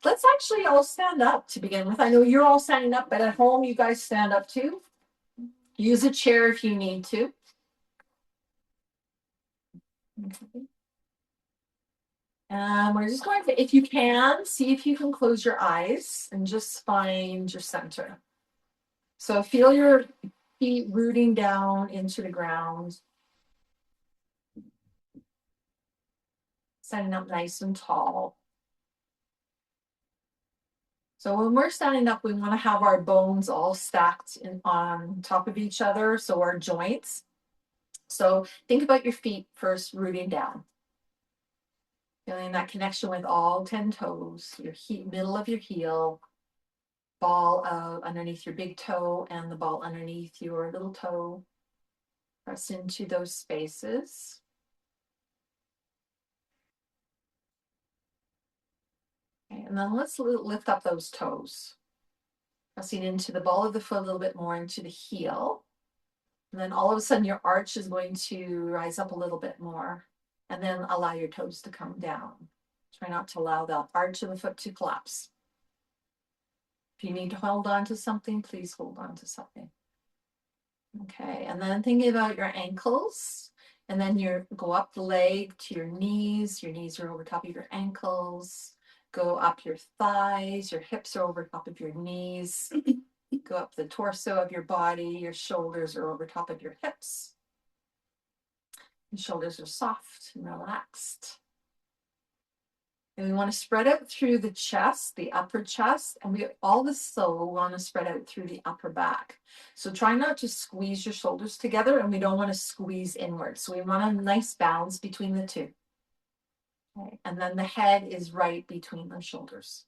let's actually all stand up to begin with. I know you're all standing up, but at home you guys stand up too. Use a chair if you need to. Okay. We're just going to, if you can, see if you can close your eyes and just find your center. So feel your feet rooting down into the ground. Standing up nice and tall. So when we're standing up, we want to have our bones all stacked on top of each other, so our joints. So think about your feet first rooting down. Feeling that connection with all 10 toes, your middle of your heel, ball underneath your big toe, and the ball underneath your little toe. Press into those spaces. Okay, and then let's lift up those toes. Pressing into the ball of the foot a little bit more, into the heel. And then all of a sudden your arch is going to rise up a little bit more. And then allow your toes to come down. Try not to allow the arch of the foot to collapse. If you need to hold on to something, please hold on to something. Okay, and then thinking about your ankles. And then go up the leg to your knees. Your knees are over top of your ankles. Go up your thighs. Your hips are over top of your knees. Go up the torso of your body. Your shoulders are over top of your hips. Your shoulders are soft and relaxed. And we want to spread out through the chest, the upper chest, and we also want to spread out through the upper back. So try not to squeeze your shoulders together, and we don't want to squeeze inward. So we want a nice balance between the two. Okay. And then the head is right between the shoulders.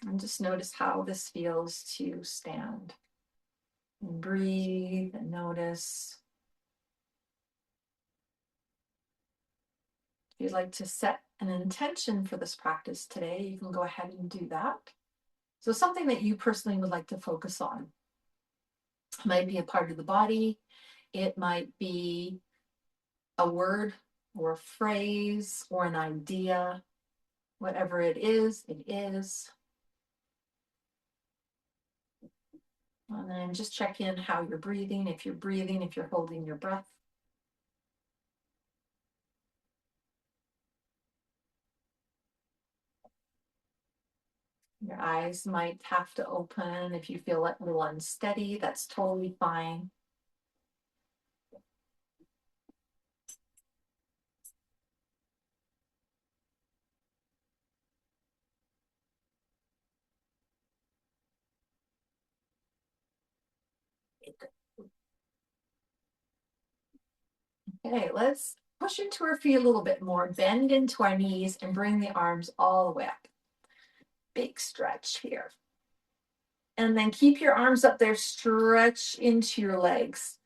And just notice how this feels to stand. And breathe and notice. If you'd like to set an intention for this practice today, you can go ahead and do that. So something that you personally would like to focus on. It might be a part of the body. It might be a word or a phrase or an idea. Whatever it is, it is. And then just check in how you're breathing, if you're holding your breath. Your eyes might have to open if you feel a little unsteady. That's totally fine. Okay, let's push into our feet a little bit more, bend into our knees, and bring the arms all the way up. Big stretch here. And then keep your arms up there, stretch into your legs.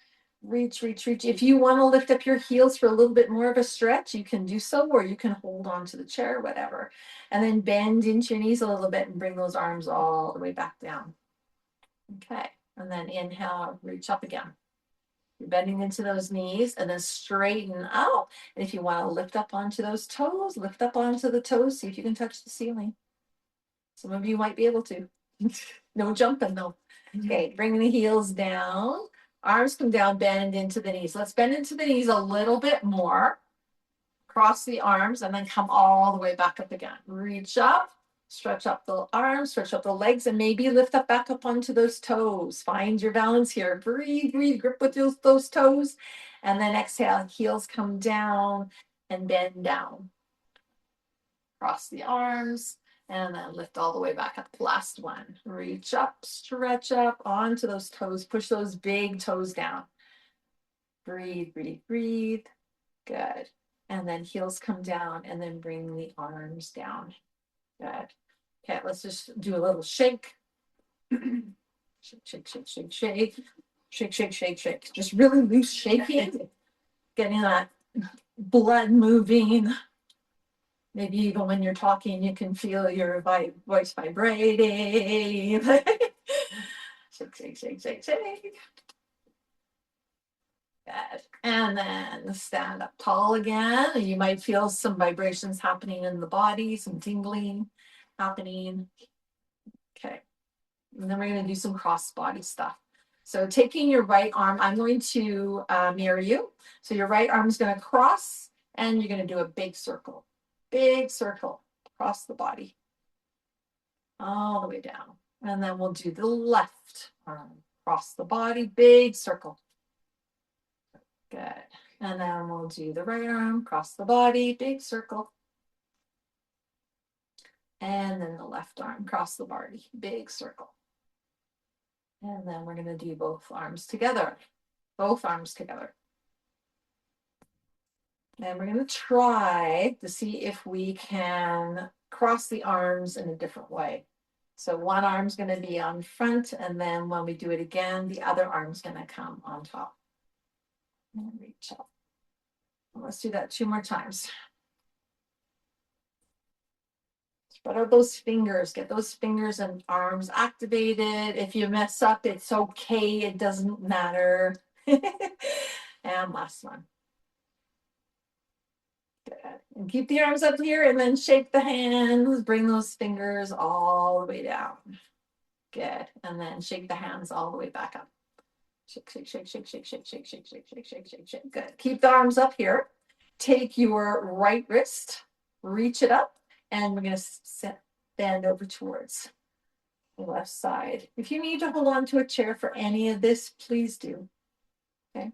Reach, reach, reach. If you want to lift up your heels for a little bit more of a stretch, you can do so, or you can hold on to the chair, whatever. And then bend into your knees a little bit and bring those arms all the way back down. Okay, and then inhale, reach up again. You're bending into those knees and then straighten out. And if you want to lift up onto those toes, lift up onto the toes, see if you can touch the ceiling. Some of you might be able to. No jumping though. Okay, bring the heels down. Arms come down, bend into the knees. Let's bend into the knees a little bit more. Cross the arms and then come all the way back up again. Reach up, stretch up the arms, stretch up the legs, and maybe lift up back up onto those toes. Find your balance here. Breathe, breathe, grip with those toes. And then exhale, heels come down and bend down. Cross the arms. And then lift all the way back up. Last one. Reach up, stretch up onto those toes. Push those big toes down. Breathe, breathe, breathe. Good. And then heels come down and then bring the arms down. Good. Okay, let's just do a little shake. Shake, shake, shake, shake, shake. Shake, shake, shake, shake. Just really loose shaking. Getting that blood moving. Maybe even when you're talking, you can feel your voice vibrating. Shake, shake, shake, shake, shake. Good. And then stand up tall again. You might feel some vibrations happening in the body, some tingling happening. Okay. And then we're going to do some cross body stuff. So taking your right arm, I'm going to mirror you. So your right arm is going to cross and you're going to do a big circle across the body, all the way down. And then we'll do the left arm across the body, big circle. Good. And then we'll do the right arm across the body, big circle. And then the left arm across the body, big circle. And then we're going to do both arms together. Both arms together. And we're going to try to see if we can cross the arms in a different way. So one arm's going to be on front, and then when we do it again, the other arm's going to come on top. And reach up. Let's do that 2 more times. Spread out those fingers, get those fingers and arms activated. If you mess up, it's okay. It doesn't matter. And last one. Good. And keep the arms up here and then shake the hands. Bring those fingers all the way down. Good. And then shake the hands all the way back up. Shake, shake, shake, shake, shake, shake, shake, shake, shake, shake, shake, shake, shake. Good. Keep the arms up here. Take your right wrist, reach it up, and we're going to bend over towards the left side. If you need to hold on to a chair for any of this, please do. Okay.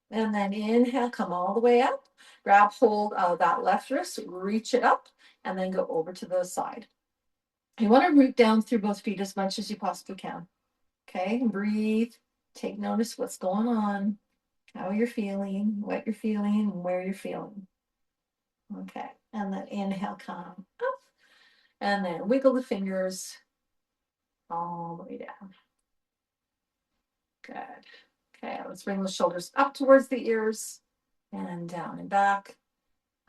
And then inhale, come all the way up. Grab hold of that left wrist, reach it up, and then go over to the side. You want to root down through both feet as much as you possibly can. Okay, breathe. Take notice what's going on, how you're feeling, what you're feeling, and where you're feeling. Okay, and then inhale, come up, and then wiggle the fingers all the way down. Good. Okay, let's bring the shoulders up towards the ears and down and back,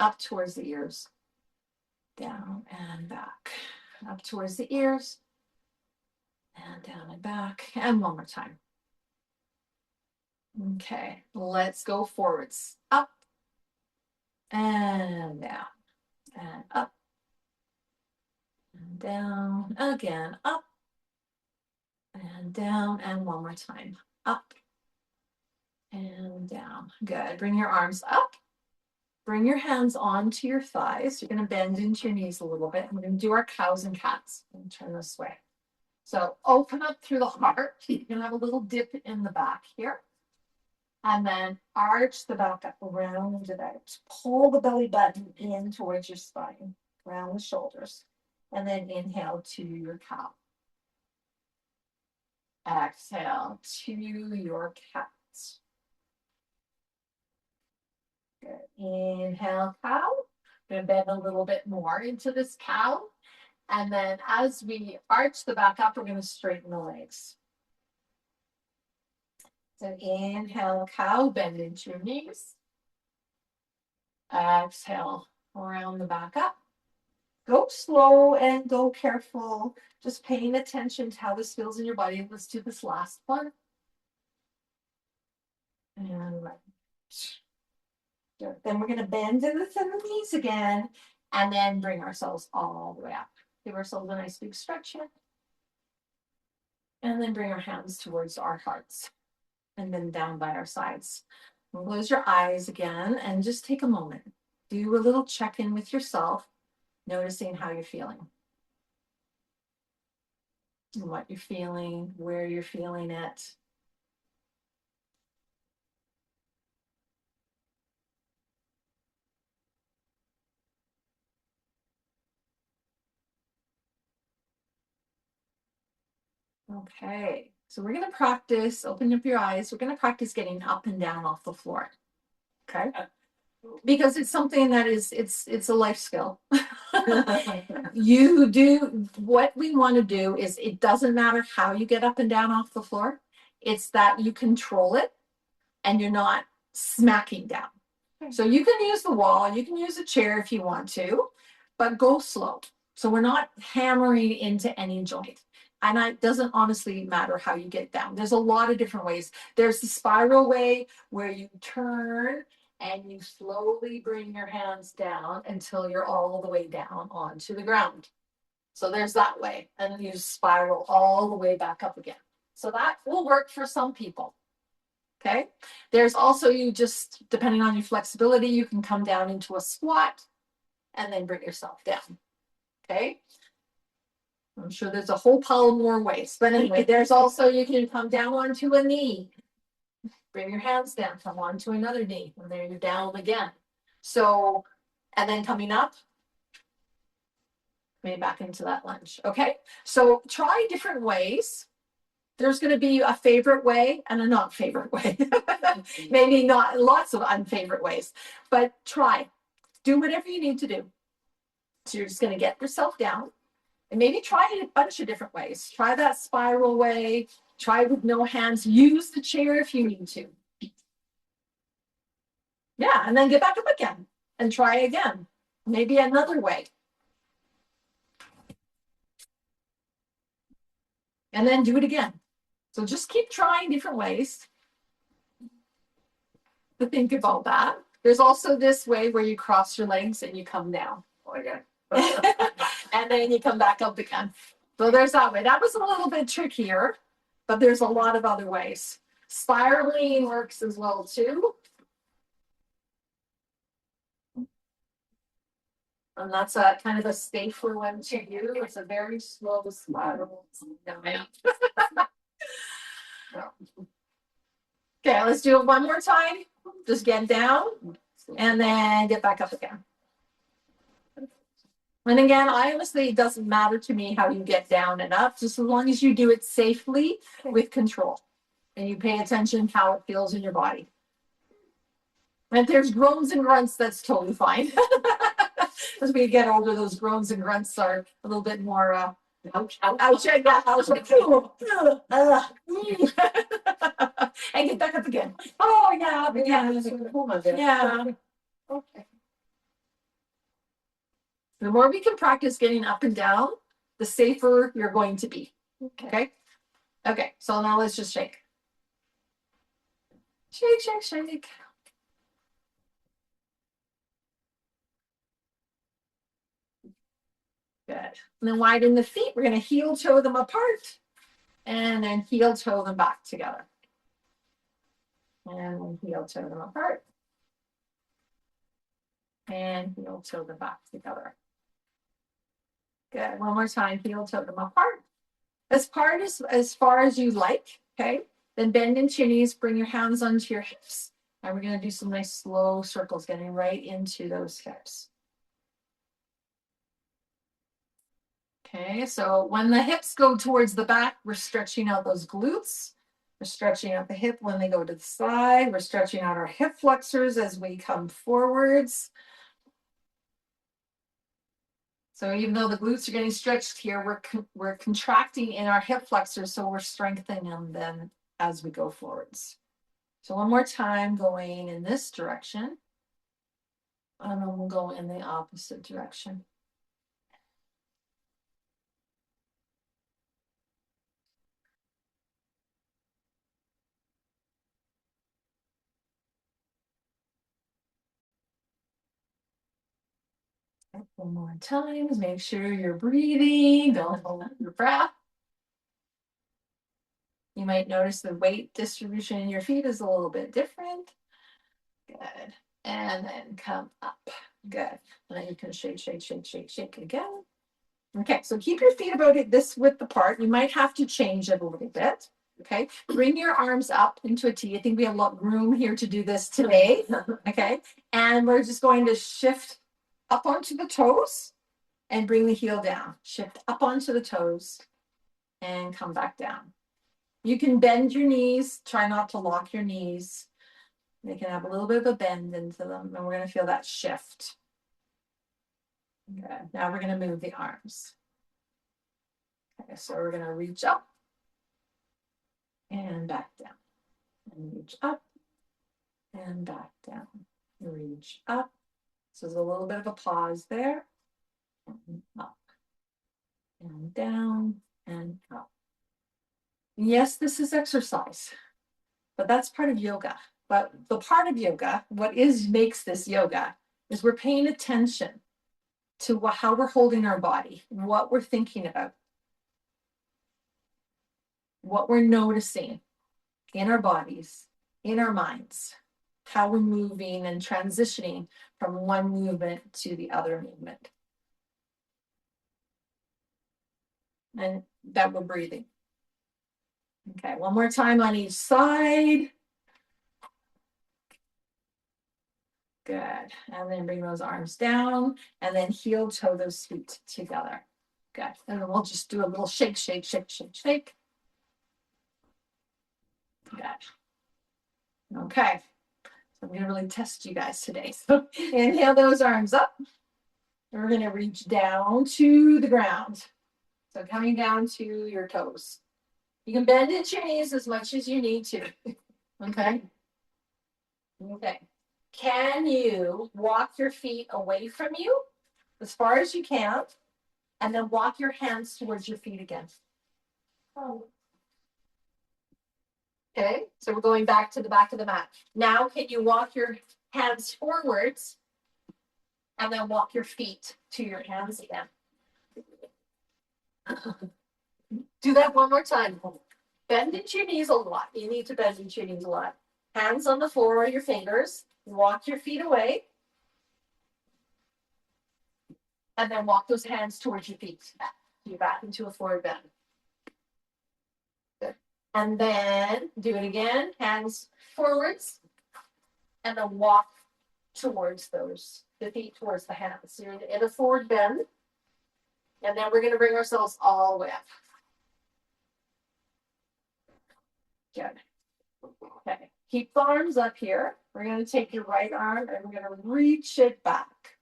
up towards the ears, down and back, up towards the ears, and down and back, and one more time. Okay, let's go forwards, up and down, and up and down, again, up and down, and one more time, up and down. Good. Bring your arms up. Bring your hands onto your thighs. You're going to bend into your knees a little bit. We're going to do our cows and cats. And turn this way. So open up through the heart. You're going to have a little dip in the back here. And then arch the back up, round it out. Pull the belly button in towards your spine, around the shoulders. And then inhale to your cow. Exhale to your cat. Good. Inhale, cow. I'm going to bend a little bit more into this cow. And then as we arch the back up, we're going to straighten the legs. So inhale, cow, bend into your knees. Exhale, around the back up. Go slow and go careful. Just paying attention to how this feels in your body. Let's do this last one. And right. Good. Then we're going to bend in the knees again, and then bring ourselves all the way up. Give ourselves a nice big stretch here. And then bring our hands towards our hearts, and then down by our sides. And close your eyes again, and just take a moment. Do a little check-in with yourself, noticing how you're feeling. And what you're feeling, where you're feeling it. Okay, so we're going to practice, open up your eyes. We're going to practice getting up and down off the floor. Okay. Because it's something that is, it's a life skill. You do, what we want to do is, it doesn't matter how you get up and down off the floor. It's that you control it and you're not smacking down. So you can use the wall, you can use a chair if you want to, but go slow. So we're not hammering into any joint. And it doesn't honestly matter how you get down. There's a lot of different ways. There's the spiral way where you turn and you slowly bring your hands down until you're all the way down onto the ground. So there's that way. And then you spiral all the way back up again. So that will work for some people. Okay. There's also, you just, depending on your flexibility, you can come down into a squat and then bring yourself down. Okay. I'm sure there's a whole pile more ways, but anyway, there's also, you can come down onto a knee, bring your hands down, come onto another knee, and then you're down again. So, and then coming up, maybe back into that lunge. Okay. So try different ways. There's going to be a favorite way and a not favorite way. Maybe not lots of unfavorite ways, but try, do whatever you need to do. So you're just going to get yourself down and maybe try it a bunch of different ways. Try that spiral way, try with no hands, use the chair if you need to. Yeah, and then get back up again and try again. Maybe another way. And then do it again. So just keep trying different ways to think about that. There's also this way where you cross your legs and you come down. Oh, yeah. And then you come back up again. So there's that way. That was a little bit trickier, but there's a lot of other ways. Spiraling works as well too. And that's a kind of a safer one to do. It's a very slow spiral. Okay, let's do it one more time. Just get down and then get back up again. And again, I honestly, it doesn't matter to me how you get down and up, just as long as you do it safely with control and you pay attention how it feels in your body. And if there's groans and grunts, that's totally fine. As we get older, those groans and grunts are a little bit more ouch, ouch, and get back up again. Oh yeah, yeah. Okay. The more we can practice getting up and down, the safer you're going to be. Okay. Okay. So now let's just shake. Shake, shake, shake. Good. And then widen the feet. We're going to heel toe them apart and then heel toe them back together. And then heel toe them apart. And heel toe them back together. Good. One more time. Heel toe them apart. As far as you like. Okay. Then bend into your knees. Bring your hands onto your hips. And we're going to do some nice slow circles, getting right into those hips. Okay, so when the hips go towards the back, we're stretching out those glutes. We're stretching out the hip when they go to the side. We're stretching out our hip flexors as we come forwards. So even though the glutes are getting stretched here, we're contracting in our hip flexors, so we're strengthening them as we go forwards. So one more time, going in this direction. And then we'll go in the opposite direction. One more time, make sure you're breathing, don't hold your breath. You might notice the weight distribution in your feet is a little bit different. Good. And then come up. Good. And then you can shake, shake, shake, shake, shake again. Okay, so keep your feet about this width apart. You might have to change it a little bit. Okay, bring your arms up into a T. I think we have a lot of room here to do this today. Okay, and we're just going to shift up onto the toes and bring the heel down. Shift up onto the toes and come back down. You can bend your knees. Try not to lock your knees. They can have a little bit of a bend into them, and we're going to feel that shift. Okay, now we're going to move the arms. Okay, so we're going to reach up and back down. And reach up and back down. Reach up. So there's a little bit of a pause there. And up and down and up. Yes, this is exercise, but that's part of yoga. But the part of yoga, what makes this yoga, is we're paying attention to how we're holding our body, what we're thinking about, what we're noticing in our bodies, in our minds, how we're moving and transitioning from one movement to the other movement. And that we're breathing. Okay, one more time on each side. Good. And then bring those arms down and then heel toe those feet together. Good. And then we'll just do a little shake, shake, shake, shake, shake. Good. Okay. So I'm going to really test you guys today. So inhale those arms up. We're going to reach down to the ground. So coming down to your toes. You can bend into your knees as much as you need to. Okay. Okay. Can you walk your feet away from you as far as you can, and then walk your hands towards your feet again? Oh. Okay, so we're going back to the back of the mat. Now, can you walk your hands forwards and then walk your feet to your hands again? Do that one more time. Bend into your knees a lot. You need to bend into your knees a lot. Hands on the floor or your fingers. Walk your feet away. And then walk those hands towards your feet. You're back into a forward bend. Good. And then do it again. Hands forwards. And then walk towards the feet towards the hands. So you're in a forward bend. And then we're going to bring ourselves all the way up. Good. Okay. Keep the arms up here. We're going to take your right arm and we're going to reach it back.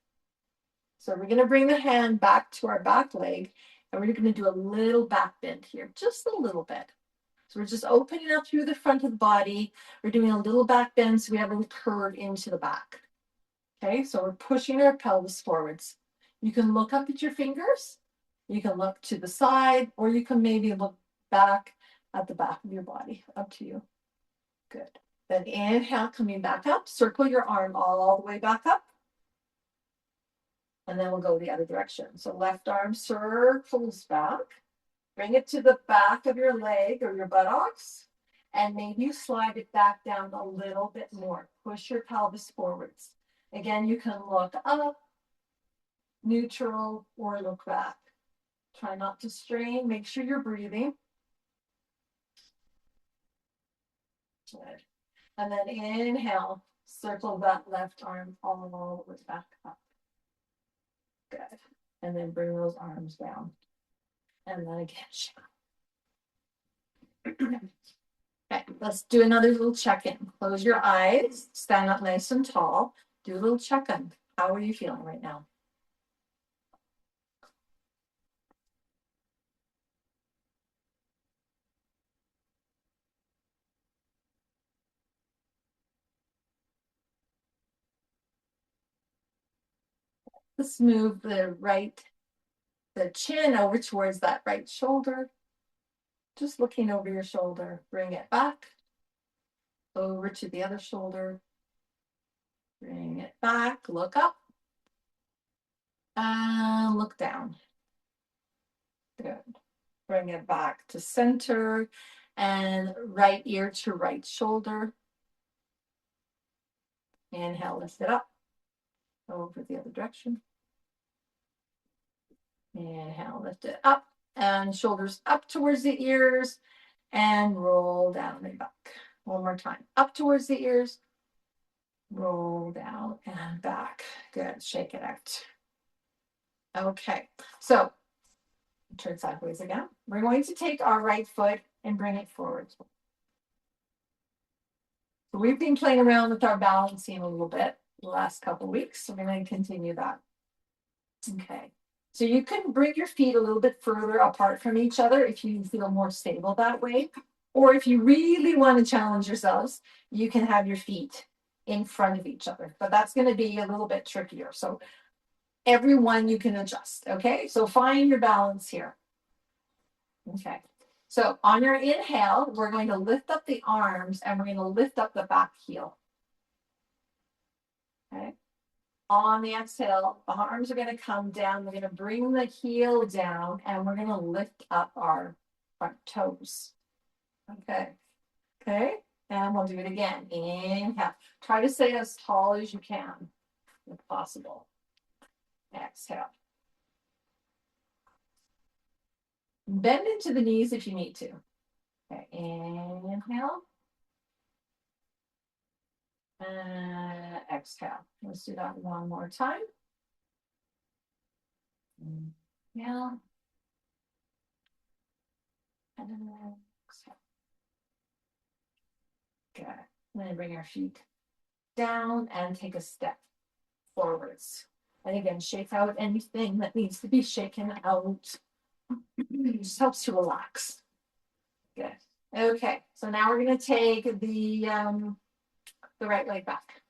So we're going to bring the hand back to our back leg and we're going to do a little back bend here, just a little bit. So we're just opening up through the front of the body. We're doing a little back bend so we have a curve into the back. Okay, so we're pushing our pelvis forwards. You can look up at your fingers. You can look to the side, or you can maybe look back at the back of your body. Up to you. Good. Then inhale, coming back up. Circle your arm all the way back up. And then we'll go the other direction. So left arm circles back. Bring it to the back of your leg or your buttocks. And maybe you slide it back down a little bit more. Push your pelvis forwards. Again, you can look up, neutral, or look back. Try not to strain. Make sure you're breathing. Good. And then inhale, circle that left arm all the way back up. Good. And then bring those arms down. And then again. Okay, let's do another little check-in. Close your eyes, stand up nice and tall. Do a little check-in. How are you feeling right now? Let's move the chin over towards that right shoulder. Just looking over your shoulder. Bring it back. Over to the other shoulder. Bring it back. Look up. And look down. Good. Bring it back to center. And right ear to right shoulder. Inhale, lift it up. Over the other direction. Inhale, lift it up. And shoulders up towards the ears. And roll down and back. One more time. Up towards the ears. Roll down and back. Good. Shake it out. Okay. So turn sideways again. We're going to take our right foot and bring it forward. So we've been playing around with our balancing a little bit the last couple of weeks. So we're going to continue that. Okay. So you can bring your feet a little bit further apart from each other if you feel more stable that way. Or if you really want to challenge yourselves, you can have your feet in front of each other. But that's going to be a little bit trickier. So everyone you can adjust. Okay. So find your balance here. Okay. So on your inhale, we're going to lift up the arms and we're going to lift up the back heel. Okay. On the exhale, the arms are going to come down. We're going to bring the heel down and we're going to lift up our front toes. Okay. Okay. And we'll do it again. Inhale. Try to stay as tall as you can, if possible. Exhale. Bend into the knees if you need to. Okay. Inhale. Exhale. Let's do that one more time. Inhale. And exhale. Good. Then bring our feet down and take a step forwards. And again, shake out anything that needs to be shaken out. It just helps to relax. Good. Okay, so now we're going to take the right leg back.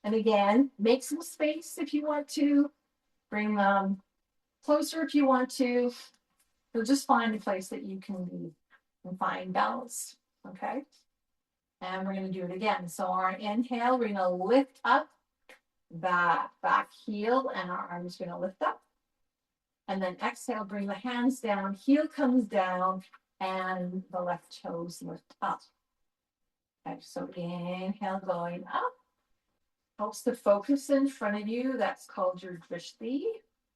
And again, make some space if you want to. Bring them closer if you want to. You'll just find a place that you can be and find balance. Okay. And we're going to do it again. So our inhale, we're going to lift up that back heel and our arms are going to lift up. And then exhale, bring the hands down, heel comes down, and the left toes lift up. Okay, so inhale, going up. Helps to focus in front of you. That's called your drishti,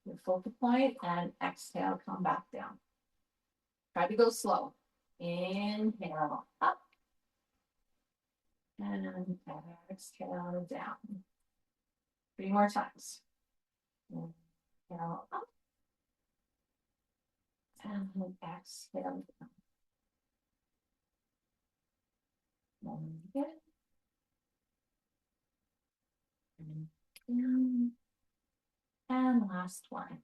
your focal point, and exhale, come back down. Try to go slow. Inhale, up. And exhale, down. 3 more times. Inhale, up. And exhale, down. One again. And last one.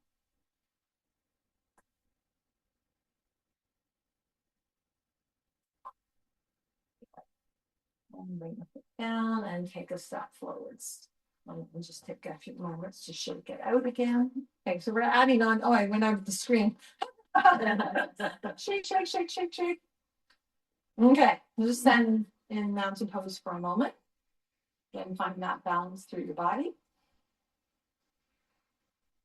And bring the foot down and take a step forwards. We'll just take a few moments to shake it out again. Okay, so we're adding on. Oh, I went out of the screen. Shake, shake, shake, shake, shake. Okay, we'll just stand in mountain pose for a moment. Again, find that balance through your body.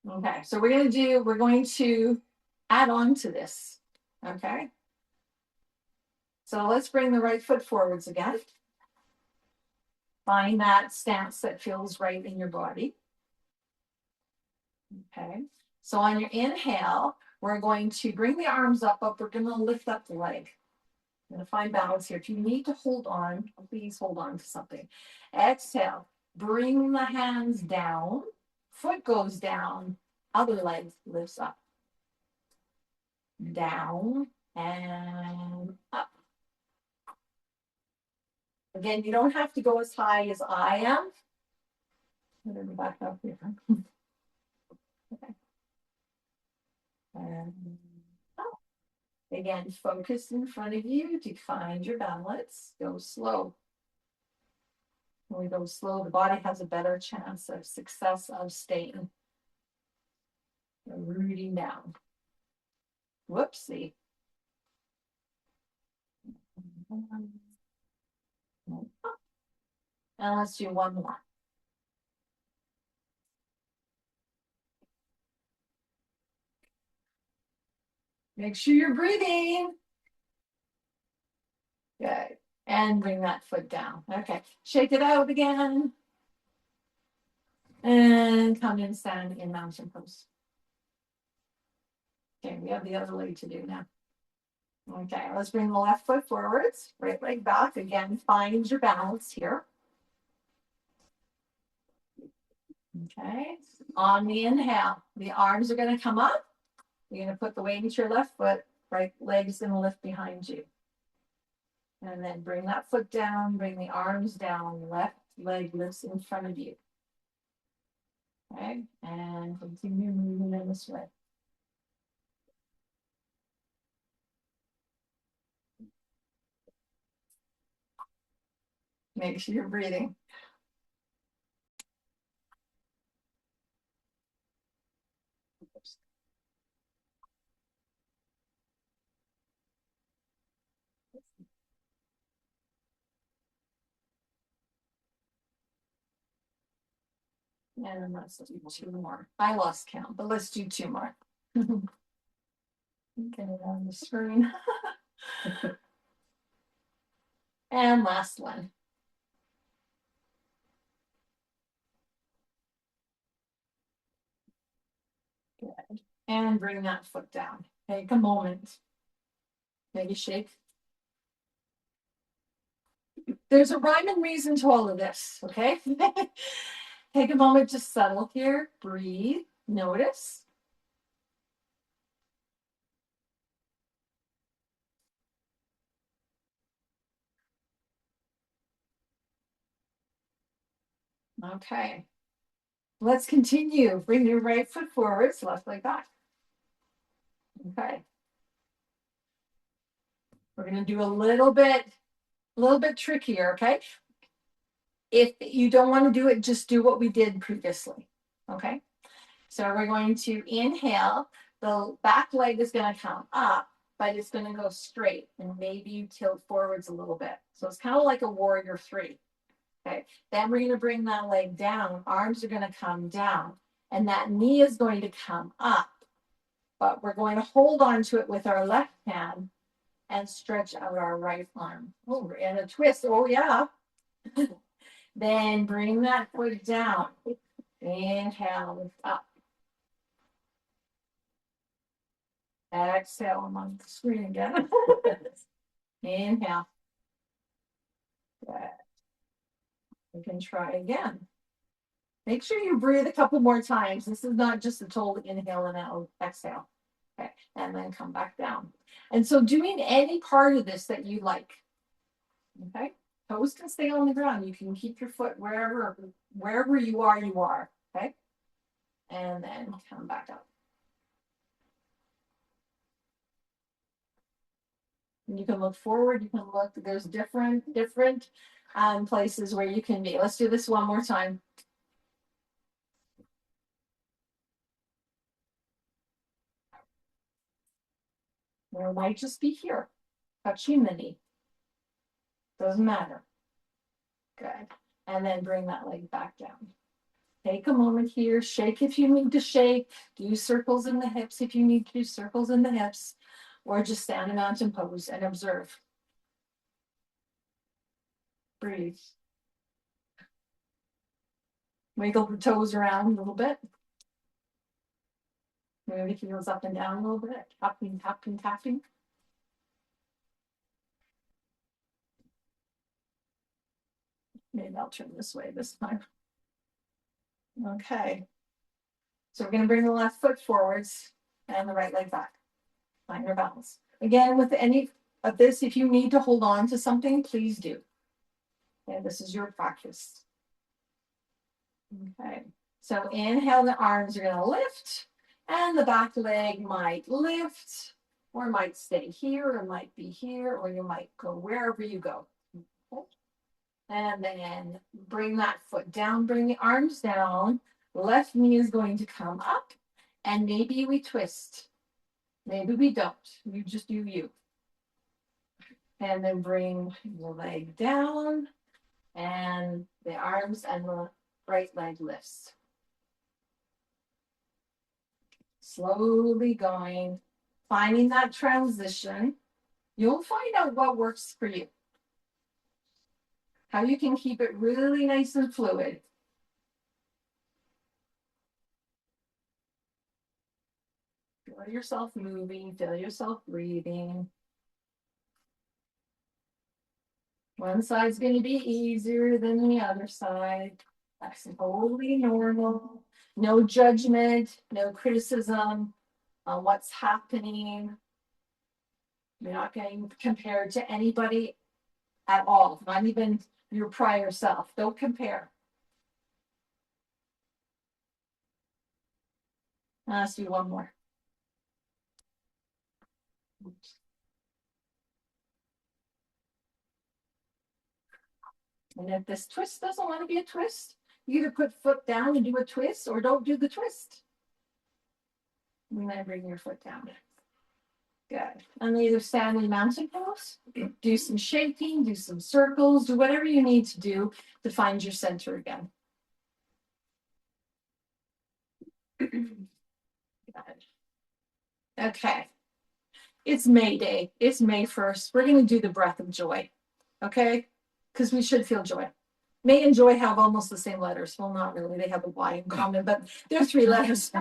Okay, so we're going to add on to this. Okay. So let's bring the right foot forwards again. Find that stance that feels right in your body. Okay. So on your inhale, we're going to bring the arms up, but we're going to lift up the leg. I'm going to find balance here. If you need to hold on, please hold on to something. Exhale. Bring the hands down. Foot goes down. Other leg lifts up. Down and up. Again, you don't have to go as high as I am. I'm going to back up here. Okay. And up. Again, focus in front of you to find your balance. Go slow. When we go slow, the body has a better chance of success of staying. Rooting down. Whoopsie. And let's do one more. Make sure you're breathing. Good. And bring that foot down. Okay. Shake it out again. And come in, stand in mountain pose. Okay, we have the other leg to do now. Okay, let's bring the left foot forwards, right leg back. Again, find your balance here. Okay, on the inhale, the arms are going to come up. You're going to put the weight into your left foot, right leg is going to lift behind you. And then bring that foot down, bring the arms down, left leg lifts in front of you. Okay, and continue moving in this way. Make sure you're breathing. And let's do two more. I lost count, but let's do two more. Get it on the screen. And last one. Good. And bring that foot down. Take a moment. Maybe shake. There's a rhyme and reason to all of this, okay? Take a moment to settle here, breathe, notice. Okay. Let's continue. Bring your right foot forwards, left leg back. Okay. We're going to do a little bit trickier, okay? If you don't want to do it, just do what we did previously, okay? So we're going to inhale. The back leg is going to come up, but it's going to go straight, and maybe you tilt forwards a little bit. So it's kind of like a warrior three. Okay. Then we're going to bring that leg down. Arms are going to come down, and that knee is going to come up. But we're going to hold on to it with our left hand and stretch out our right arm. Oh, and a twist. Oh, yeah. Then bring that foot down. Inhale, lift up. Exhale, I'm on the screen again. Inhale. Good. We can try again. Make sure you breathe a couple more times. This is not just a total inhale and out, exhale. Okay, and then come back down. And so doing any part of this that you like. Okay, toes can stay on the ground. You can keep your foot wherever you are. Okay, and then come back up. And you can look forward. You can look. There's different places where you can be. Let's do this one more time. Or it might just be here, touching the knee. Doesn't matter. Good. And then bring that leg back down. Take a moment here. Shake if you need to shake. Do circles in the hips if you need to do circles in the hips. Or just stand in mountain pose and observe. Breathe. Wiggle the toes around a little bit. Move the heels up and down a little bit. Tapping, tapping, tapping. Maybe I'll turn this way this time. Okay. So we're going to bring the left foot forwards and the right leg back. Find your balance. Again, with any of this, if you need to hold on to something, please do. Okay, this is your practice. Okay, so inhale, the arms are going to lift, and the back leg might lift, or might stay here, or might be here, or you might go wherever you go. Okay. And then bring that foot down, bring the arms down. Left knee is going to come up, and maybe we twist. Maybe we don't. You just do you. And then bring the leg down, and the arms and the right leg lifts. Slowly going, finding that transition. You'll find out what works for you. How you can keep it really nice and fluid. Feel yourself moving, feel yourself breathing. One side's going to be easier than the other side. That's totally normal. No judgment, no criticism on what's happening. You're not getting compared to anybody at all, not even your prior self. Don't compare. Let's do one more. And if this twist doesn't want to be a twist, you either put foot down and do a twist or don't do the twist. And then bring your foot down. Good. And either stand in mountain pose, do some shaking, do some circles, do whatever you need to do to find your center again. Okay. It's May Day. It's May 1st. We're going to do the breath of joy. Okay? Because we should feel joy. May and joy have almost the same letters. Well, not really. They have a Y in common, but they're 3 letters.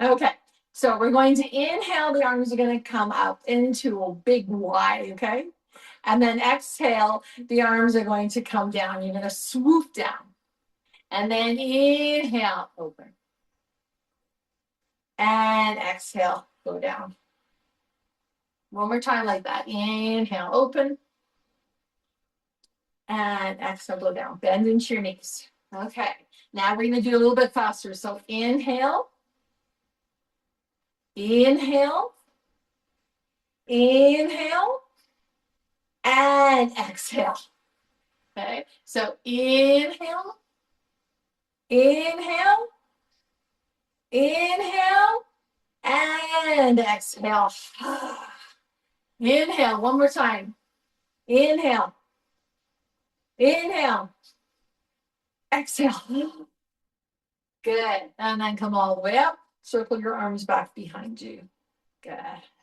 Okay. So we're going to inhale. The arms are going to come up into a big Y. Okay? And then exhale. The arms are going to come down. You're going to swoop down. And then inhale, open. And exhale, go down. One more time like that. Inhale, open. And exhale, go down. Bend into your knees. Okay. Now we're going to do a little bit faster. So inhale. Inhale. Inhale. And exhale. Okay. So inhale. Inhale. Inhale. And exhale. Inhale. One more time. Inhale. Inhale. Exhale. Good. And then come all the way up. Circle your arms back behind you. Good.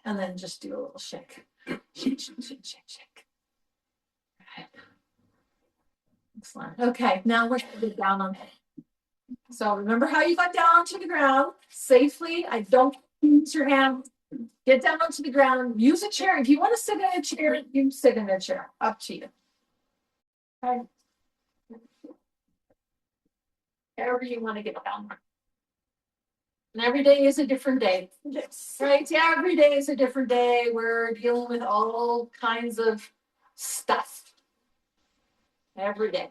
And then just do a little shake. Shake, shake, shake, shake, shake. Good. Excellent. Okay, now we're going to get down on it. So remember how you got down onto the ground safely. I don't use your hand. Get down onto the ground. Use a chair. If you want to sit in a chair, you can sit in a chair. Up to you. Okay. However you want to get down. And every day is a different day. Yes. Right? Yeah, every day is a different day. We're dealing with all kinds of stuff. Every day.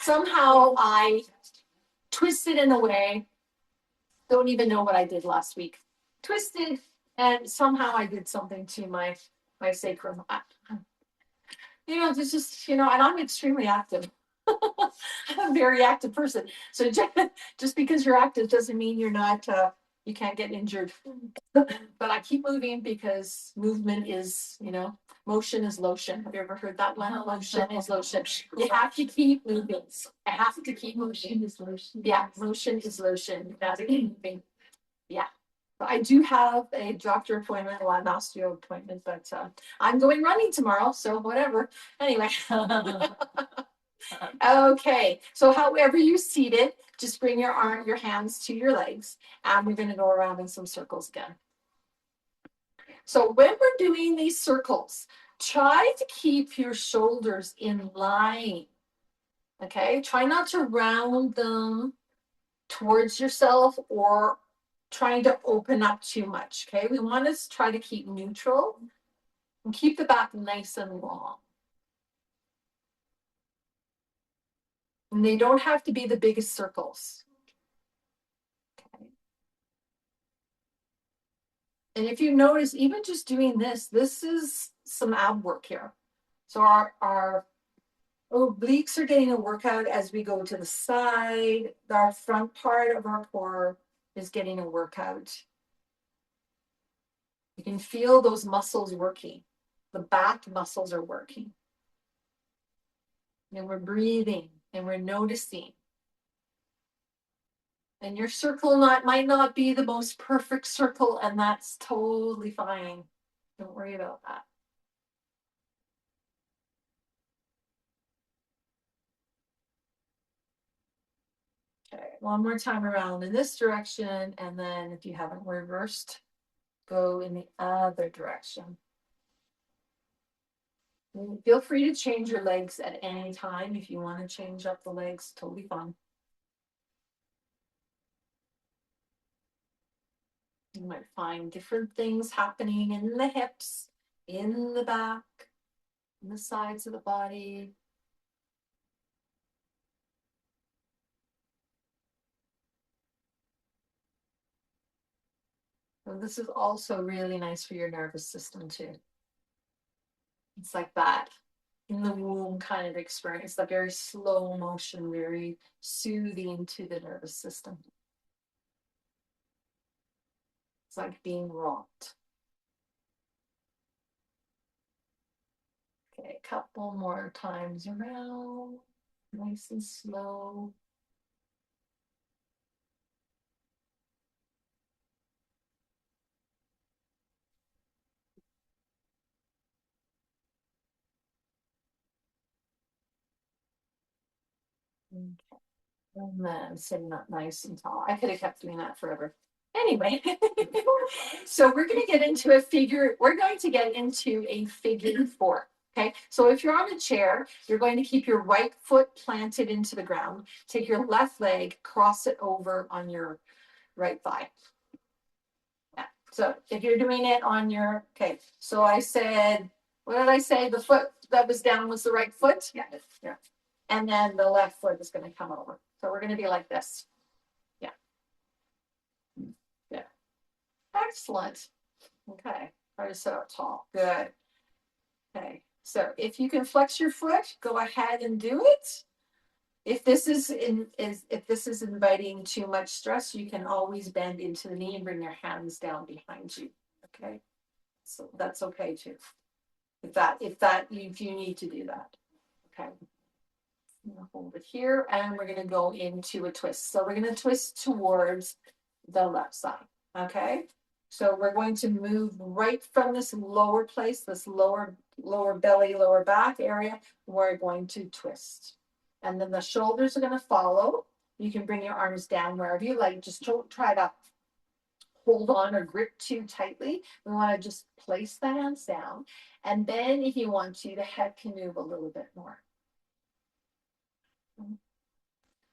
Somehow I twisted in a way. Don't even know what I did last week. Twisted, and somehow I did something to my sacrum. This is, and I'm extremely active. I'm a very active person. So just because you're active doesn't mean you're not, you can't get injured. But I keep moving because movement is, motion is lotion. Have you ever heard that one? Motion is lotion. You have to keep moving. I have to keep motion is lotion. Yeah, motion is lotion. You gotta keep moving. Yeah. I do have a doctor appointment, an osteo appointment, but I'm going running tomorrow, so whatever. Anyway. Okay, so however you seat it, just bring your hands to your legs, and we're going to go around in some circles again. So when we're doing these circles, try to keep your shoulders in line. Okay, try not to round them towards yourself or trying to open up too much. Okay, we want to try to keep neutral and keep the back nice and long. And they don't have to be the biggest circles. Okay. And if you notice, even just doing this is some ab work here. So our obliques are getting a workout as we go to the side. Our front part of our core is getting a workout. You can feel those muscles working. The back muscles are working. And we're breathing and we're noticing. And your circle might not be the most perfect circle, and that's totally fine. Don't worry about that. Okay, one more time around in this direction, and then if you haven't reversed, go in the other direction. And feel free to change your legs at any time. If you want to change up the legs, totally fine. You might find different things happening in the hips, in the back, in the sides of the body. So this is also really nice for your nervous system too. It's like that in the womb kind of experience, the very slow motion, very soothing to the nervous system. It's like being rocked. Okay, a couple more times around, nice and slow. Okay. And then sitting up nice and tall. I could have kept doing that forever. Anyway, so we're going to get into a figure. We're going to get into a figure four. Okay, so if you're on a chair, you're going to keep your right foot planted into the ground. Take your left leg, cross it over on your right thigh. Yeah. So if you're doing it on your, okay, so I said, what did I say? The foot that was down was the right foot? Yeah. Yeah. And then the left foot is going to come over. So we're going to be like this. Yeah. Yeah. Excellent. Okay. Try to sit up tall. Good. Okay. So if you can flex your foot, go ahead and do it. If this is inviting too much stress, you can always bend into the knee and bring your hands down behind you. Okay. So that's okay too. If you need to do that. Okay. I'm gonna hold it here and we're gonna go into a twist. So we're gonna twist towards the left side. Okay. So we're going to move right from this lower place, this lower belly, lower back area. We're going to twist. And then the shoulders are going to follow. You can bring your arms down wherever you like. Just don't try to hold on or grip too tightly. We want to just place the hands down. And then if you want to, the head can move a little bit more.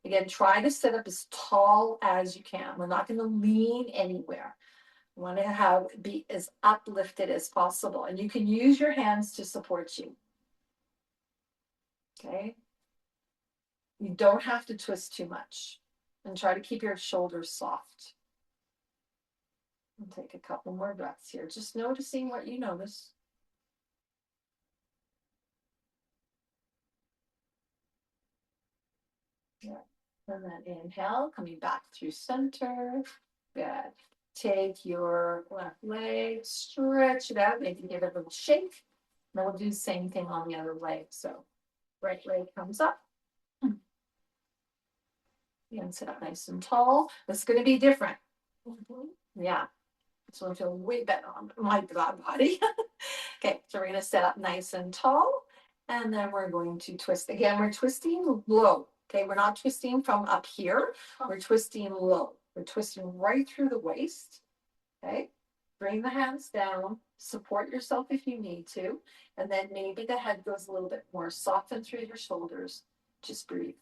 Again, try to sit up as tall as you can. We're not going to lean anywhere. We want to be as uplifted as possible. And you can use your hands to support you. Okay. You don't have to twist too much. And try to keep your shoulders soft. And take a couple more breaths here. Just noticing what you notice. Yeah. And then inhale, coming back through center. Good. Take your left leg, stretch it out, maybe give it a little shake. Then we'll do the same thing on the other leg. So right leg comes up. And sit up nice and tall. It's going to be different. Yeah. So I feel way better on my body. Okay, so we're going to sit up nice and tall. And then we're going to twist. Again, we're twisting low. Okay, we're not twisting from up here. We're twisting low. We're twisting right through the waist. Okay, bring the hands down. Support yourself if you need to. And then maybe the head goes a little bit more. Soften through your shoulders. Just breathe.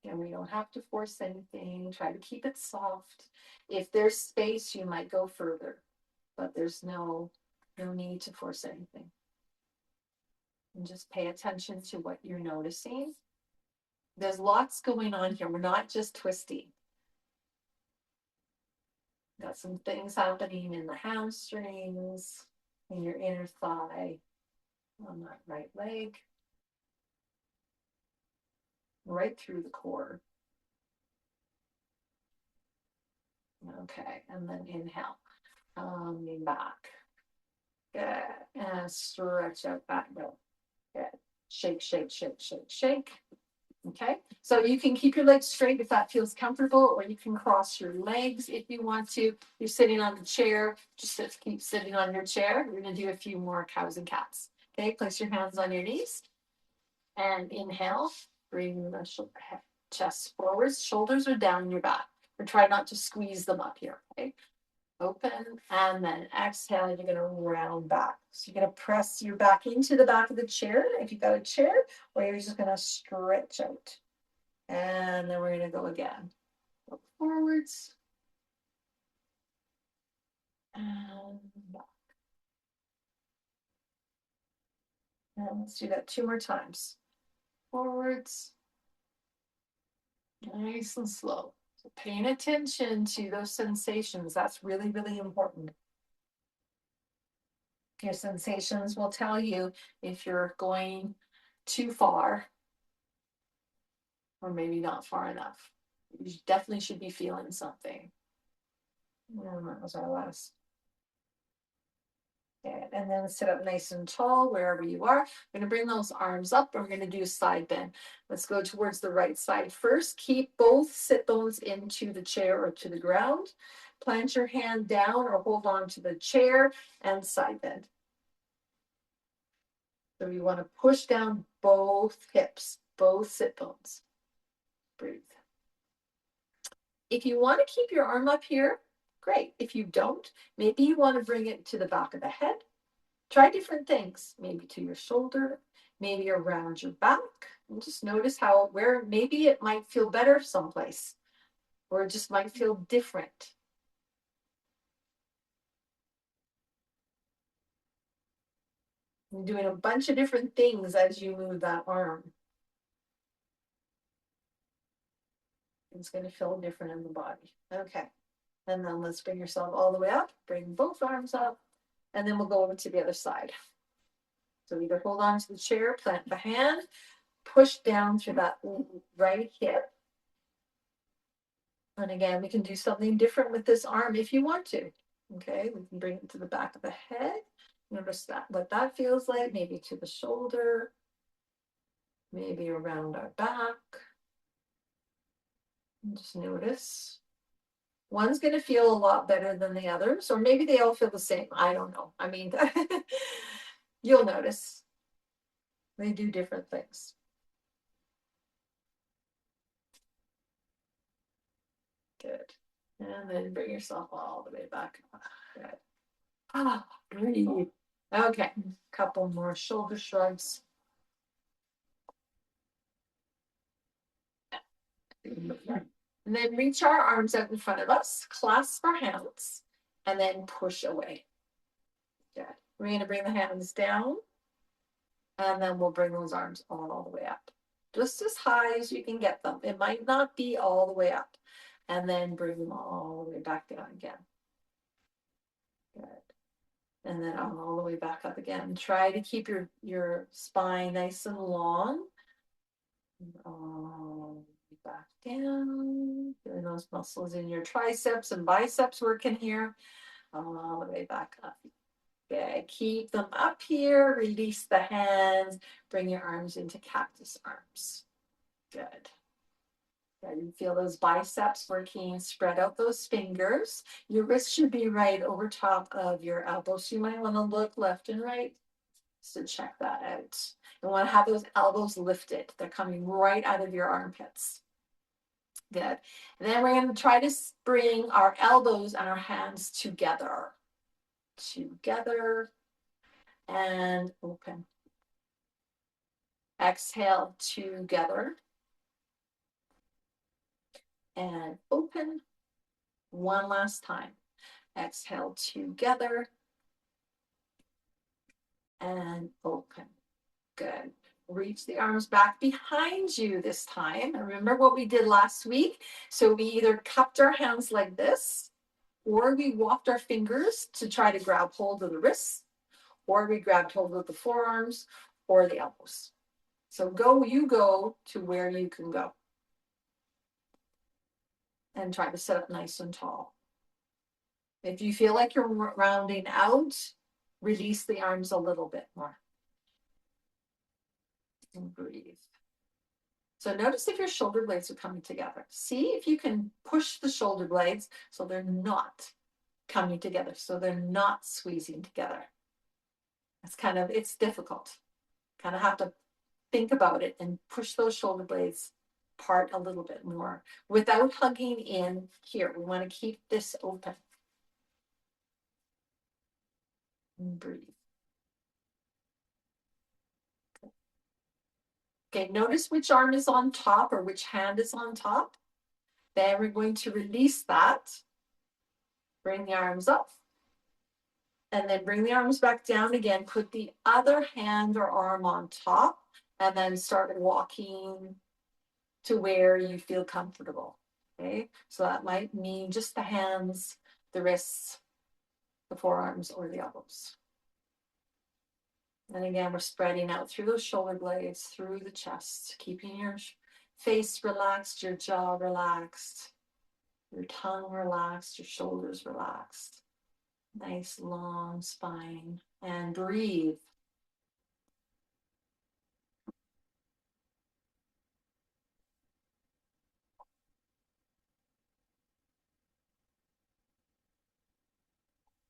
And we don't have to force anything. Try to keep it soft. If there's space, you might go further, but there's no need to force anything. And just pay attention to what you're noticing. There's lots going on here. We're not just twisting. Got some things happening in the hamstrings, in your inner thigh, on that right leg, right through the core. Okay, and then inhale, coming back. Good, and stretch out back. Go. Good. Shake, shake, shake, shake, shake. Okay, so you can keep your legs straight if that feels comfortable, or you can cross your legs if you want to. You're sitting on the chair, just keep sitting on your chair. We're going to do a few more cows and cats. Okay, place your hands on your knees and inhale. Bring the chest forwards, shoulders are down your back. Or try not to squeeze them up here. Okay, open, and then exhale, you're going to round back. So you're going to press your back into the back of the chair if you've got a chair, or you're just going to stretch out. And then we're going to go again. Go forwards. And back. And let's do that 2 more times. Forwards. Nice and slow. So paying attention to those sensations, that's really, really important. Your sensations will tell you if you're going too far or maybe not far enough. You definitely should be feeling something. And that was our last. Okay, and then sit up nice and tall wherever you are. We're going to bring those arms up and we're going to do a side bend. Let's go towards the right side first. Keep both sit bones into the chair or to the ground. Plant your hand down or hold on to the chair and side bend. So we want to push down both hips, both sit bones. Breathe. If you want to keep your arm up here, great. If you don't, maybe you want to bring it to the back of the head. Try different things, maybe to your shoulder, maybe around your back. And just notice how, where maybe it might feel better someplace, or it just might feel different. You're doing a bunch of different things as you move that arm. It's going to feel different in the body. Okay. And then let's bring yourself all the way up. Bring both arms up. And then we'll go over to the other side. So either hold on to the chair, plant the hand, push down through that right hip. And again, we can do something different with this arm if you want to. Okay, we can bring it to the back of the head. Notice that, what that feels like, maybe to the shoulder, maybe around our back. And just notice. One's going to feel a lot better than the others, or maybe they all feel the same. I don't know. I mean, you'll notice. They do different things. Good. And then bring yourself all the way back. Good. Ah, breathe. Okay, couple more shoulder shrugs. And then reach our arms out in front of us, clasp our hands, and then push away. Good. We're going to bring the hands down, and then we'll bring those arms all the way up. Just as high as you can get them. It might not be all the way up. And then bring them all the way back down again. Good. And then all the way back up again. Try to keep your spine nice and long. Back down. Feeling those muscles in your triceps and biceps working here. All the way back up. Okay, keep them up here. Release the hands. Bring your arms into cactus arms. Good. Yeah, you feel those biceps working. Spread out those fingers. Your wrist should be right over top of your elbows. So you might want to look left and right to check that out. You want to have those elbows lifted. They're coming right out of your armpits. Good. And then we're going to try to bring our elbows and our hands together. Together and open. Exhale together and open. One last time. Exhale together and open. Good. Reach the arms back behind you this time. And remember what we did last week? So we either cupped our hands like this, or we walked our fingers to try to grab hold of the wrists, or we grabbed hold of the forearms or the elbows. So you go to where you can go. And try to sit up nice and tall. If you feel like you're rounding out, release the arms a little bit more. And breathe. So notice if your shoulder blades are coming together. See if you can push the shoulder blades so they're not coming together, so they're not squeezing together. It's difficult. Kind of have to think about it and push those shoulder blades apart a little bit more without hugging in here. We want to keep this open. And breathe. Okay, notice which arm is on top or which hand is on top. Then we're going to release that. Bring the arms up. And then bring the arms back down again. Put the other hand or arm on top. And then start walking to where you feel comfortable. Okay, so that might mean just the hands, the wrists, the forearms, or the elbows. And again, we're spreading out through those shoulder blades, through the chest, keeping your face relaxed, your jaw relaxed, your tongue relaxed, your shoulders relaxed. Nice long spine. And breathe.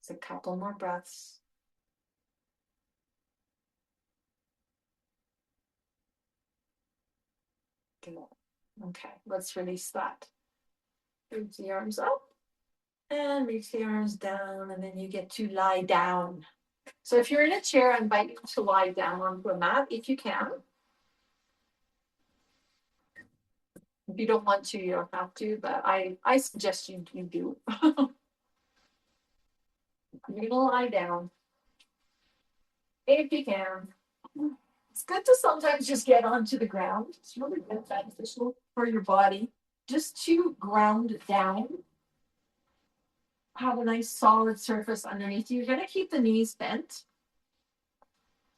It's a couple more breaths. Okay, let's release that. Reach the arms up and reach the arms down, and then you get to lie down. So if you're in a chair, I invite you to lie down onto a mat if you can. If you don't want to, you don't have to, but I suggest you do. You're gonna lie down if you can. It's good to sometimes just get onto the ground. It's really good, beneficial for your body. Just to ground down, have a nice solid surface underneath you. You're gonna keep the knees bent,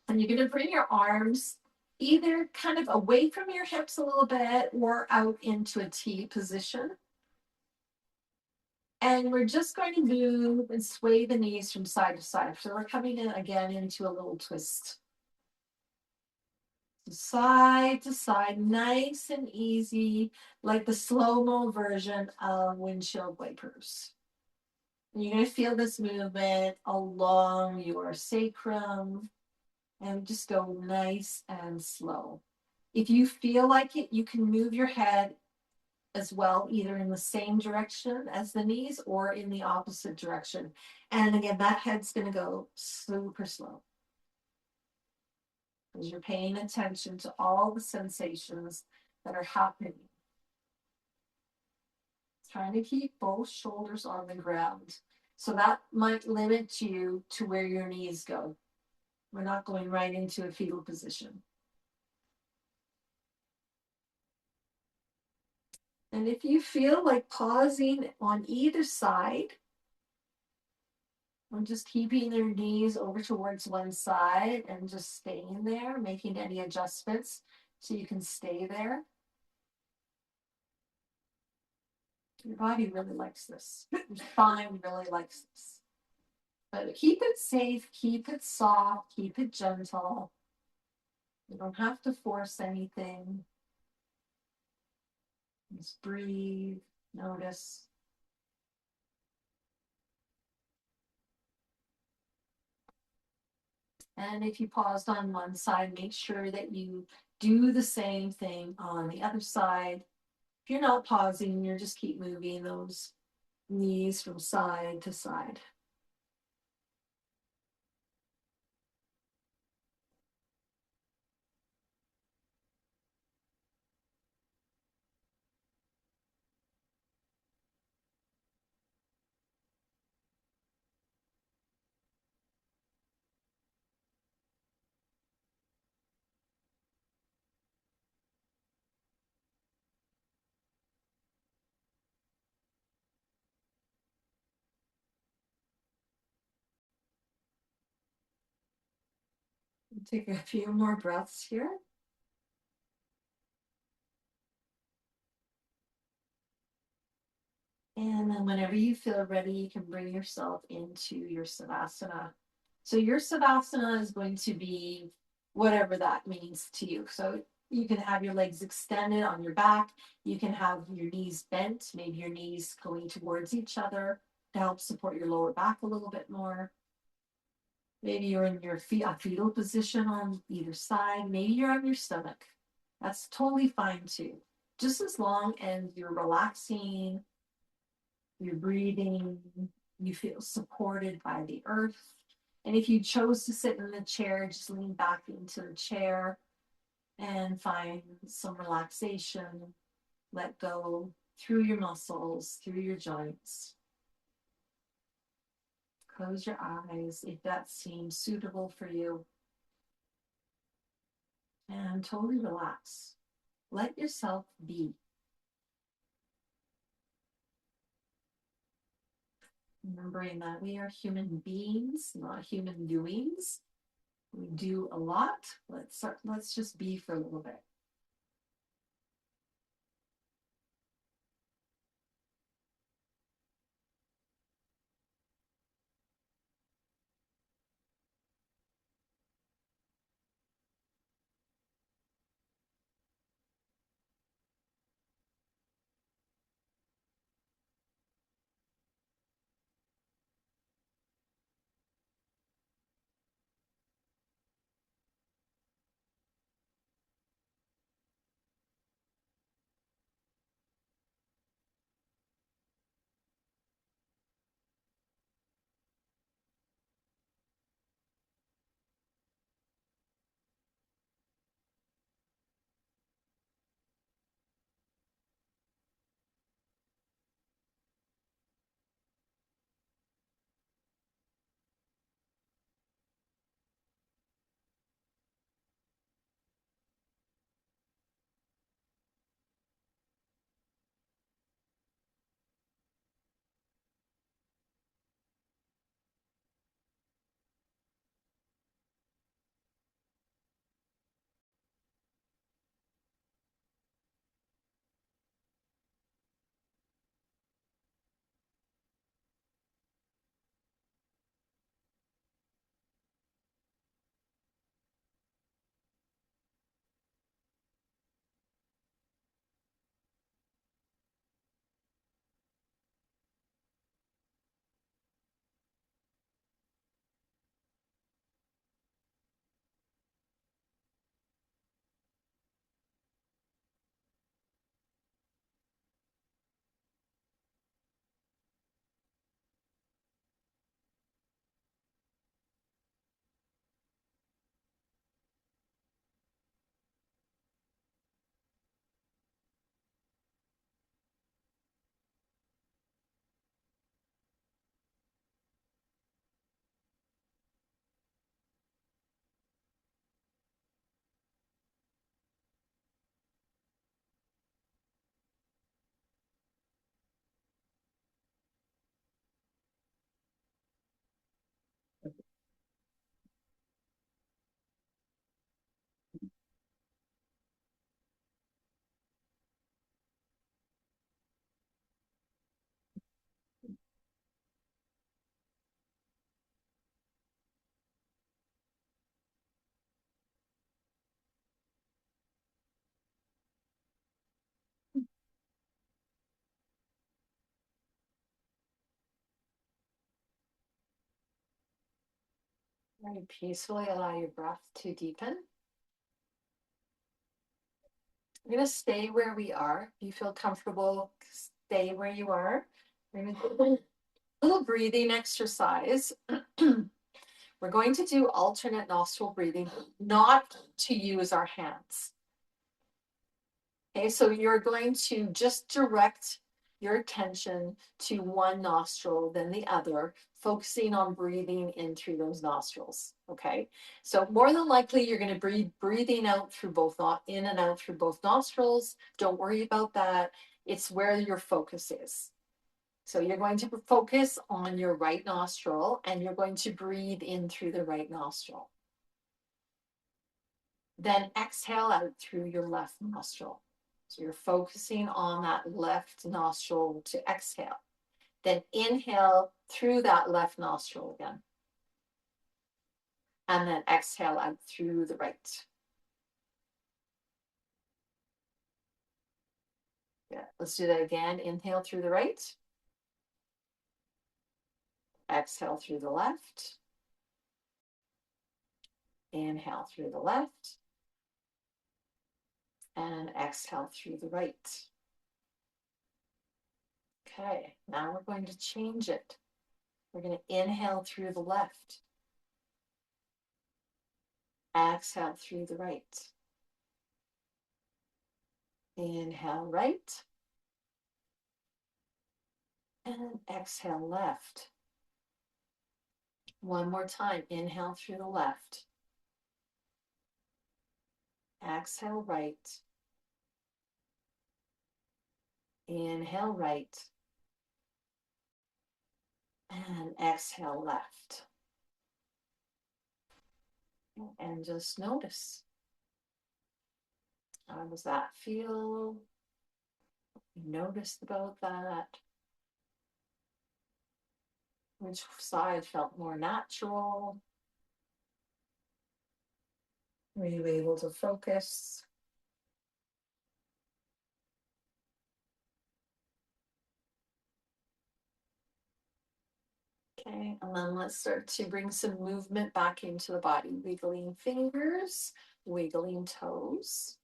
and you're gonna bring your arms either kind of away from your hips a little bit or out into a T position. And we're just going to move and sway the knees from side to side. So we're coming in again into a little twist. Side to side, nice and easy, like the slow-mo version of windshield wipers. And you're going to feel this movement along your sacrum and just go nice and slow. If you feel like it, you can move your head as well, either in the same direction as the knees or in the opposite direction. And again, that head's going to go super slow because you're paying attention to all the sensations that are happening. Trying to keep both shoulders on the ground. So that might limit you to where your knees go. We're not going right into a fetal position. And if you feel like pausing on either side, I'm just keeping your knees over towards one side and just staying there, making any adjustments so you can stay there. Your body really likes this. Your spine really likes this. But keep it safe, keep it soft, keep it gentle. You don't have to force anything. Just breathe, notice. And if you paused on one side, make sure that you do the same thing on the other side. If you're not pausing, you're just keep moving those knees from side to side. Take a few more breaths here. And then whenever you feel ready, you can bring yourself into your Savasana. So your Savasana is going to be whatever that means to you. So you can have your legs extended on your back. You can have your knees bent, maybe your knees going towards each other to help support your lower back a little bit more. Maybe you're in your fetal position on either side. Maybe you're on your stomach. That's totally fine too. Just as long as you're relaxing, you're breathing, you feel supported by the earth. And if you chose to sit in the chair, just lean back into the chair and find some relaxation. Let go through your muscles, through your joints. Close your eyes if that seems suitable for you. And totally relax. Let yourself be. Remembering that we are human beings, not human doings. We do a lot. Let's just be for a little bit. Very peacefully allow your breath to deepen. We're going to stay where we are. If you feel comfortable, stay where you are. We're going to do a little breathing exercise. We're going to do alternate nostril breathing, not to use our hands. Okay, so you're going to just direct your attention to one nostril, then the other, focusing on breathing in through those nostrils. Okay, so more than likely you're going to breathe breathing out through both, in and out through both nostrils. Don't worry about that. It's where your focus is. So you're going to focus on your right nostril and you're going to breathe in through the right nostril. Then exhale out through your left nostril. So you're focusing on that left nostril to exhale. Then inhale through that left nostril again. And then exhale out through the right. Yeah, let's do that again. Inhale through the right. Exhale through the left. Inhale through the left. And exhale through the right. Okay, now we're going to change it. We're going to inhale through the left. Exhale through the right. Inhale right. And exhale left. One more time. Inhale through the left. Exhale right. Inhale right. And exhale left. And just notice. How does that feel? Notice about that. Which side felt more natural? Were you able to focus? Okay, and then let's start to bring some movement back into the body. Wiggling fingers, wiggling toes.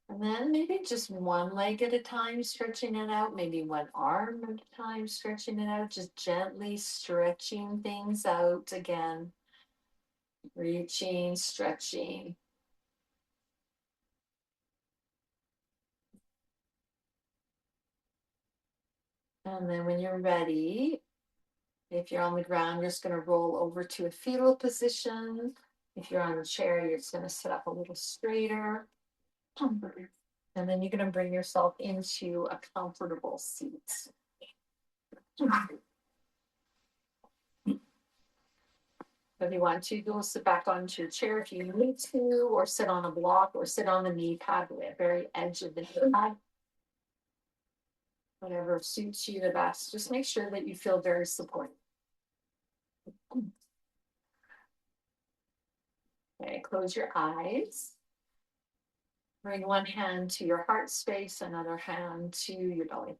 And then maybe just one leg at a time, stretching it out. Maybe one arm at a time, stretching it out. Just gently stretching things out again. Reaching, stretching. And then when you're ready, if you're on the ground, you're just going to roll over to a fetal position. If you're on a chair, you're just going to sit up a little straighter. And then you're going to bring yourself into a comfortable seat. If you want to, go sit back onto your chair if you need to, or sit on a block, or sit on the knee pad, the very edge of the knee pad. Whatever suits you the best. Just make sure that you feel very supported. Okay, close your eyes. Bring one hand to your heart space, another hand to your belly.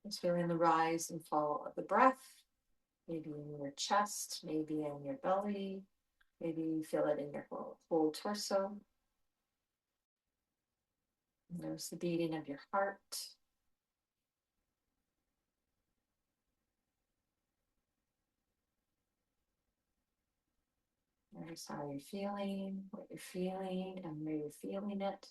Just feeling the rise and fall of the breath, maybe in your chest, maybe in your belly, maybe you feel it in your whole torso. And there's the beating of your heart. Notice how you're feeling, what you're feeling, and where you're feeling it.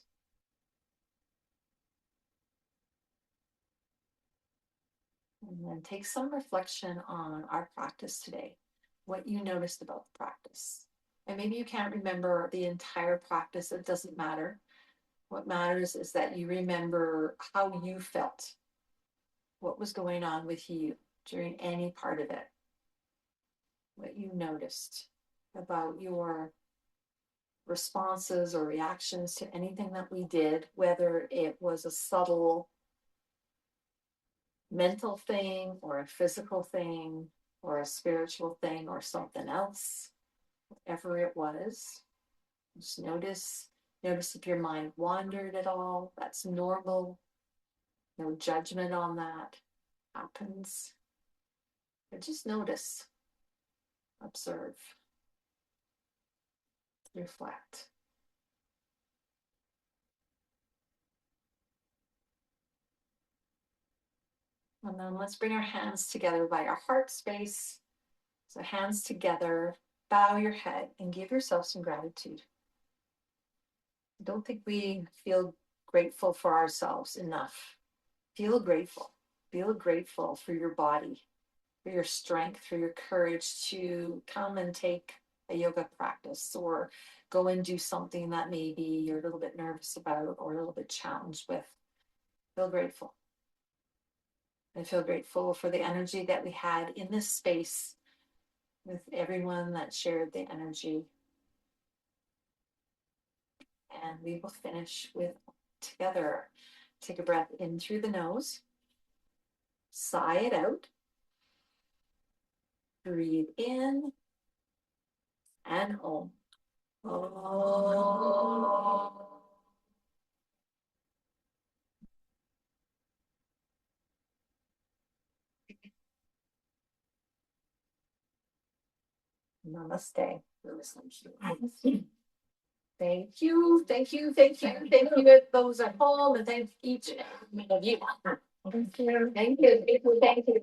And then take some reflection on our practice today, what you noticed about the practice. And maybe you can't remember the entire practice, it doesn't matter. What matters is that you remember how you felt, what was going on with you during any part of it, what you noticed about your responses or reactions to anything that we did, whether it was a subtle mental thing or a physical thing or a spiritual thing or something else, whatever it was. Just notice if your mind wandered at all. That's normal. No judgment on that. Happens. But just notice, observe, reflect. And then let's bring our hands together by our heart space. So hands together, bow your head and give yourself some gratitude. I don't think we feel grateful for ourselves enough. Feel grateful. Feel grateful for your body, for your strength, for your courage to come and take a yoga practice or go and do something that maybe you're a little bit nervous about or a little bit challenged with. Feel grateful. I feel grateful for the energy that we had in this space with everyone that shared the energy. And we will finish with together. Take a breath in through the nose, sigh it out, breathe in and hold. Oh. Namaste. Thank you, thank you, thank you, thank you, those at home, and thank each and every one of you. Thank you, thank you, thank you.